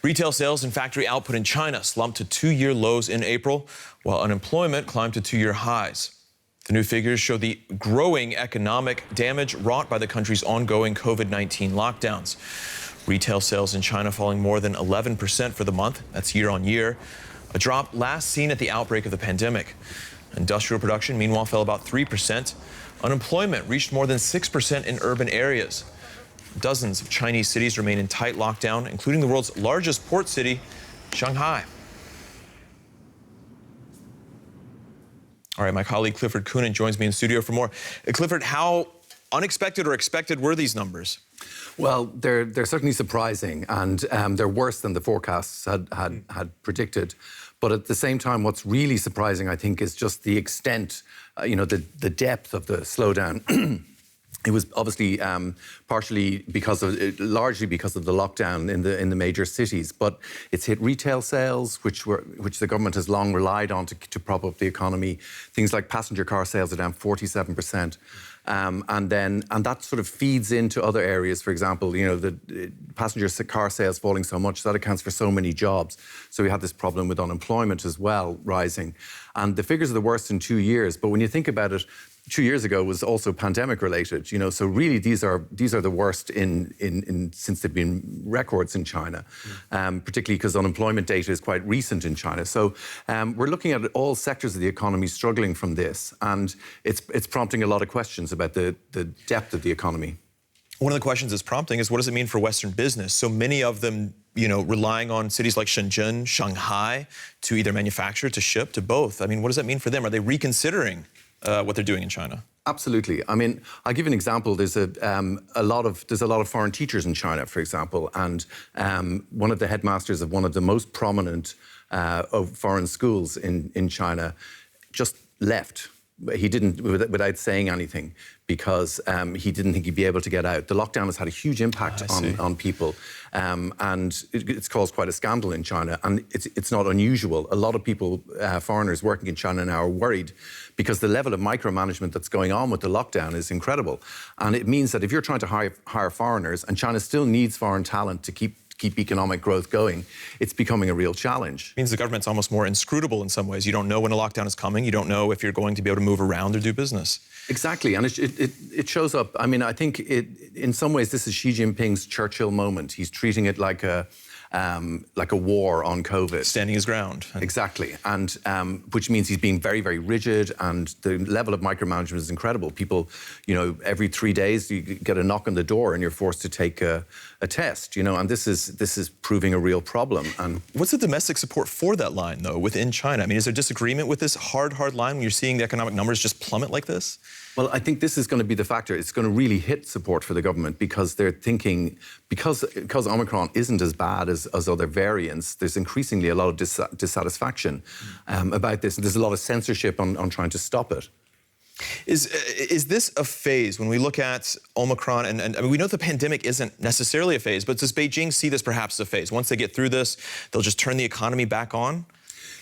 Retail sales and factory output in China slumped to two-year lows in April, while unemployment climbed to two-year highs. The new figures show the growing economic damage wrought by the country's ongoing COVID-19 lockdowns. Retail sales in China falling more than 11% for the month. That's year on year, a drop last seen at the outbreak of the pandemic. Industrial production, meanwhile, fell about 3%. Unemployment reached more than 6% in urban areas. Dozens of Chinese cities remain in tight lockdown, including the world's largest port city, Shanghai. All right, my colleague Clifford Coonan joins me in studio for more. Clifford, how unexpected or expected were these numbers? Well, they're certainly surprising, and they're worse than the forecasts had predicted. But at the same time, what's really surprising, I think, is just the extent, the depth of the slowdown. It was obviously largely because of the lockdown in the major cities, but it's hit retail sales, which the government has long relied on to prop up the economy. Things like passenger car sales are down 47%, and that sort of feeds into other areas. For example, the passenger car sales falling so much that accounts for so many jobs. So we had this problem with unemployment as well rising, and the figures are the worst in 2 years. But when you think about it, 2 years ago was also pandemic related, so really these are the worst since there've been records in China, particularly because unemployment data is quite recent in China. So we're looking at all sectors of the economy struggling from this, and it's prompting a lot of questions about the depth of the economy. One of the questions it's prompting is, what does it mean for Western business? So many of them, relying on cities like Shenzhen, Shanghai to either manufacture, to ship, to both. I mean, what does that mean for them? Are they reconsidering what they're doing in China? Absolutely. I mean, I'll give you an example. There's a lot of foreign teachers in China, for example, and one of the headmasters of one of the most prominent of foreign schools in China just left. He didn't, without saying anything, because he didn't think he'd be able to get out. The lockdown has had a huge impact on people, and it's caused quite a scandal in China. And it's not unusual. A lot of people, foreigners working in China now, are worried because the level of micromanagement that's going on with the lockdown is incredible. And it means that if you're trying to hire foreigners, and China still needs foreign talent to keep economic growth going, it's becoming a real challenge. It means the government's almost more inscrutable in some ways. You don't know when a lockdown is coming. You don't know if you're going to be able to move around or do business. Exactly, and it shows up. I mean, I think in some ways this is Xi Jinping's Churchill moment. He's treating it like a war on COVID. Standing his ground. Exactly, and which means he's being very, very rigid, and the level of micromanagement is incredible. People, every 3 days you get a knock on the door and you're forced to take a test, and this is proving a real problem. And what's the domestic support for that line, though, within China? I mean, is there disagreement with this hard line when you're seeing the economic numbers just plummet like this? Well, I think this is going to be the factor. It's going to really hit support for the government, because they're thinking, because Omicron isn't as bad as other variants, there's increasingly a lot of dissatisfaction about this. And there's a lot of censorship on trying to stop it. Is this a phase when we look at Omicron? And I mean, we know the pandemic isn't necessarily a phase, but does Beijing see this perhaps as a phase? Once they get through this, they'll just turn the economy back on?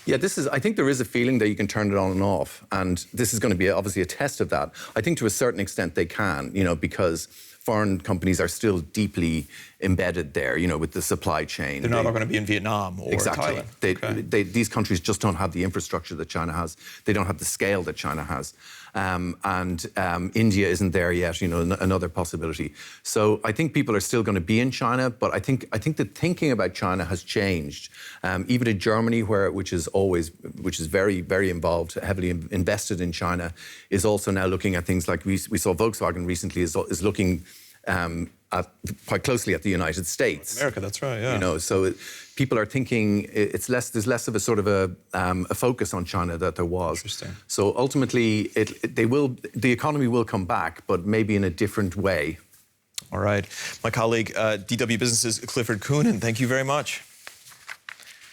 Yeah, I think there is a feeling that you can turn it on and off, and this is going to be obviously a test of that. I think to a certain extent they can, because foreign companies are still deeply embedded there, with the supply chain. They're not all going to be in Vietnam or Thailand. Exactly. These countries just don't have the infrastructure that China has. They don't have the scale that China has. And India isn't there yet, another possibility. So I think people are still going to be in China, but I think the thinking about China has changed. Even in Germany, which is very, very involved, heavily invested in China, is also now looking at things like we saw Volkswagen recently is looking quite closely at the United States. America, that's right, yeah. So people are thinking there's less of a sort of a focus on China that there was. Interesting. So ultimately, the economy will come back, but maybe in a different way. All right. My colleague, DW Business's Clifford Coonan, thank you very much.